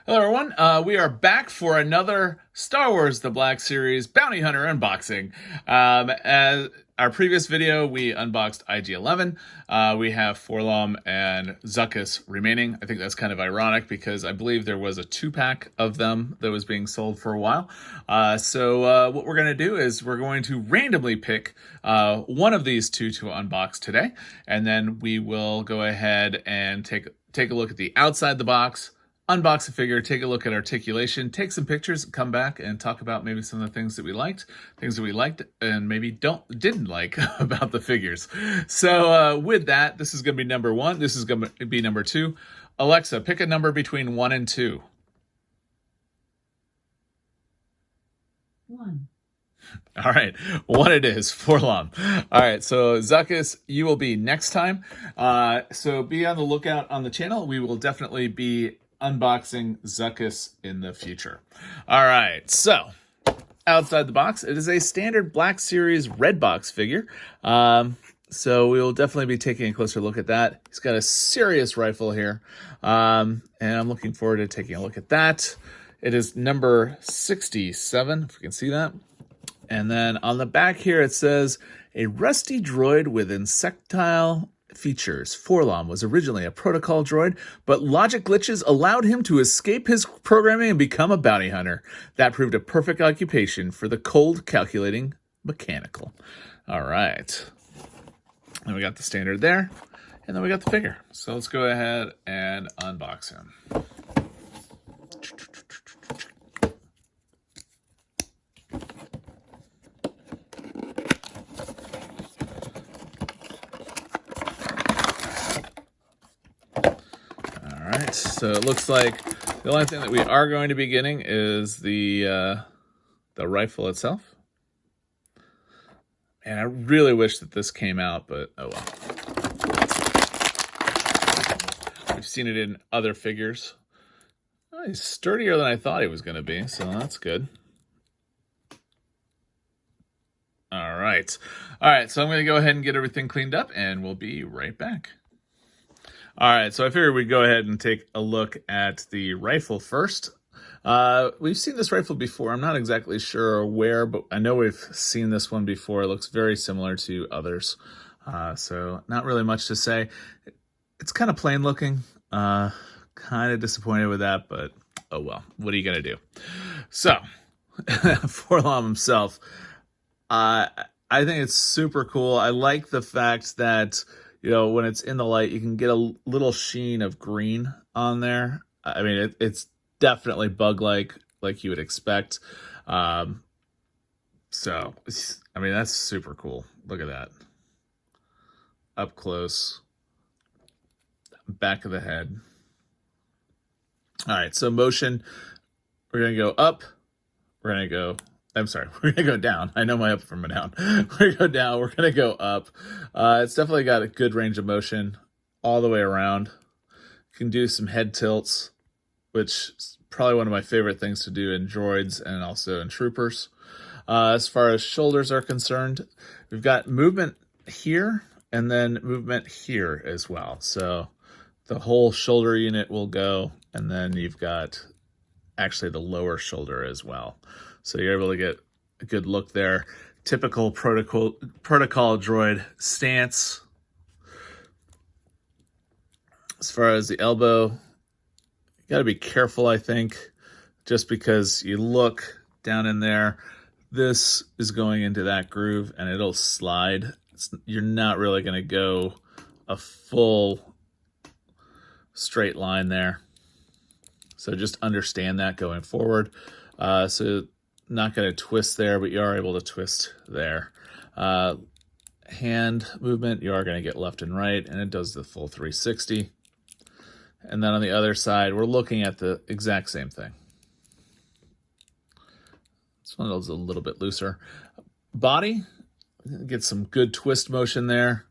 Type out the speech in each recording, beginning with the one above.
Hello, everyone. We are back for another Star Wars The Black Series Bounty Hunter unboxing. As our previous video, we unboxed IG-11. We have LOM and Zuckuss remaining. I think that's kind of ironic because I believe there was a 2-pack of them that was being sold for a while. So what we're going to do is we're going to randomly pick one of these two to unbox today, and then we will go ahead and take a look at the outside the box, unbox the figure, take a look at articulation, take some pictures, come back and talk about maybe some of the things that we liked, and maybe didn't like about the figures. So with that, this is going to be number 1. This is going to be number 2. Alexa, pick a number between 1 and 2. 1. All right, 1 it is for LOM. All right, so Zuckuss, you will be next time. So be on the lookout on the channel. We will definitely be unboxing Zuckuss in the future. All right, so outside the box, it is a standard Black Series red box figure. So we will definitely be taking a closer look at that. He's got a serious rifle here, and I'm looking forward to taking a look at that. It is number 67, if you can see that. And then on the back here, it says, a rusty droid with insectile features. LOM was originally a protocol droid, but logic glitches allowed him to escape his programming and become a bounty hunter. That proved a perfect occupation for the cold, calculating mechanical. All right. And we got the standard there, and then we got the figure. So let's go ahead and unbox him. So it looks like the only thing that we are going to be getting is the rifle itself. And I really wish that this came out, but oh well. We've seen it in other figures. Oh, he's sturdier than I thought he was going to be, so that's good. All right, so I'm going to go ahead and get everything cleaned up, and we'll be right back. All right, so I figured we'd go ahead and take a look at the rifle first. We've seen this rifle before. I'm not exactly sure where, but I know we've seen this one before. It looks very similar to others. So not really much to say. It's kind of plain looking. Kind of disappointed with that, but oh well. What are you going to do? So, LOM himself, I think it's super cool. I like the fact that, you know, when it's in the light, you can get a little sheen of green on there. I mean, it's definitely bug-like, like you would expect. So, I mean, that's super cool. Look at that. Up close. Back of the head. All right, so motion. We're going to go up. We're going to go... I'm sorry, we're going to go down. I know my up from a down. We're going to go down. We're going to go up. It's definitely got a good range of motion all the way around. You can do some head tilts, which is probably one of my favorite things to do in droids and also in troopers. As far as shoulders are concerned, we've got movement here and then movement here as well. So the whole shoulder unit will go, and then you've got actually the lower shoulder as well. So you're able to get a good look there. Typical protocol droid stance. As far as the elbow, you got to be careful, I think, just because you look down in there. This is going into that groove, and it'll slide. You're not really going to go a full straight line there. So just understand that going forward. So not going to twist there, but you are able to twist there. Hand movement, you are going to get left and right, and it does the full 360. And then on the other side, we're looking at the exact same thing. This one is a little bit looser. Body, get some good twist motion there.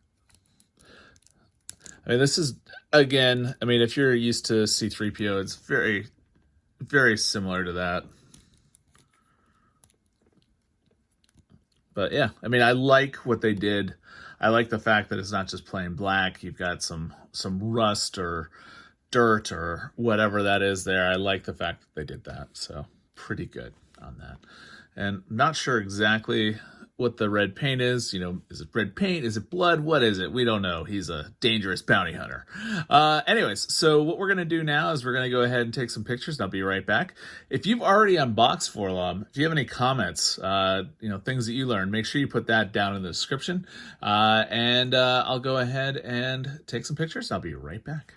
I mean, this is, again, I mean, if you're used to C-3PO, it's very, very similar to that. But yeah, I mean, I like what they did. I like the fact that it's not just plain black. You've got some rust or dirt or whatever that is there. I like the fact that they did that. So pretty good on that. And I'm not sure exactly what the red paint is. You know, is it red paint? Is it blood? What is it? We don't know. He's a dangerous bounty hunter. Anyways, so what we're going to do now is we're going to go ahead and take some pictures, and I'll be right back. If you've already unboxed 4LOM, if you have any comments, things that you learned, make sure you put that down in the description. And I'll go ahead and take some pictures. I'll be right back.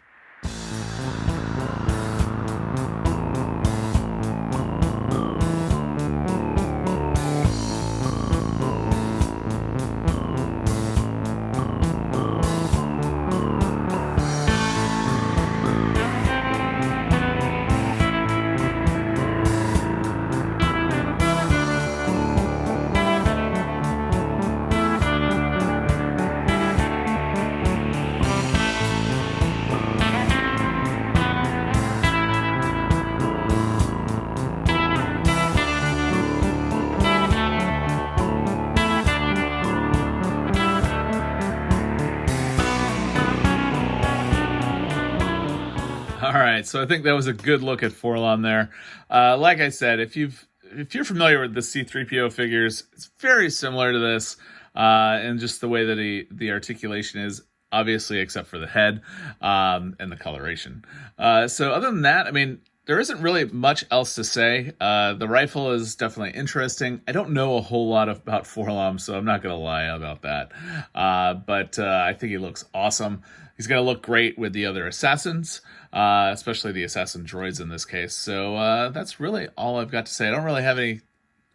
All right, so I think that was a good look at 4LOM there. Like I said, if you're familiar with the C-3PO figures, it's very similar to this, and just the way that the articulation is, obviously, except for the head and the coloration. So other than that, I mean, there isn't really much else to say. The rifle is definitely interesting. I don't know a whole lot about 4LOM, so I'm not going to lie about that. But I think he looks awesome. He's going to look great with the other assassins, especially the assassin droids in this case. So that's really all I've got to say. I don't really have any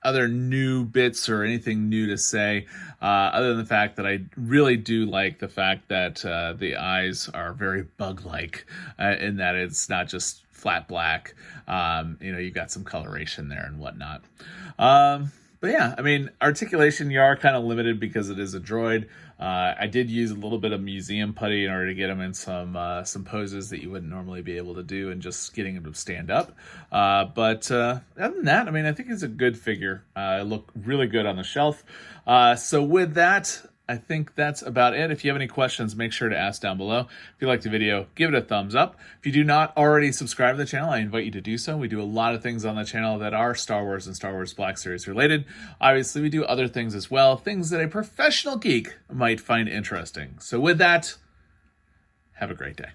other new bits or anything new to say, other than the fact that I really do like the fact that the eyes are very bug-like, in that it's not just flat black. You've got some coloration there and whatnot. But yeah, I mean, articulation, you are kind of limited because it is a droid. I did use a little bit of museum putty in order to get him in some poses that you wouldn't normally be able to do, and just getting him to stand up. But other than that, I mean, I think it's a good figure. Look really good on the shelf. So with that, I think that's about it. If you have any questions, make sure to ask down below. If you liked the video, give it a thumbs up. If you do not already subscribe to the channel, I invite you to do so. We do a lot of things on the channel that are Star Wars and Star Wars Black Series related. Obviously, we do other things as well, things that a professional geek might find interesting. So with that, have a great day.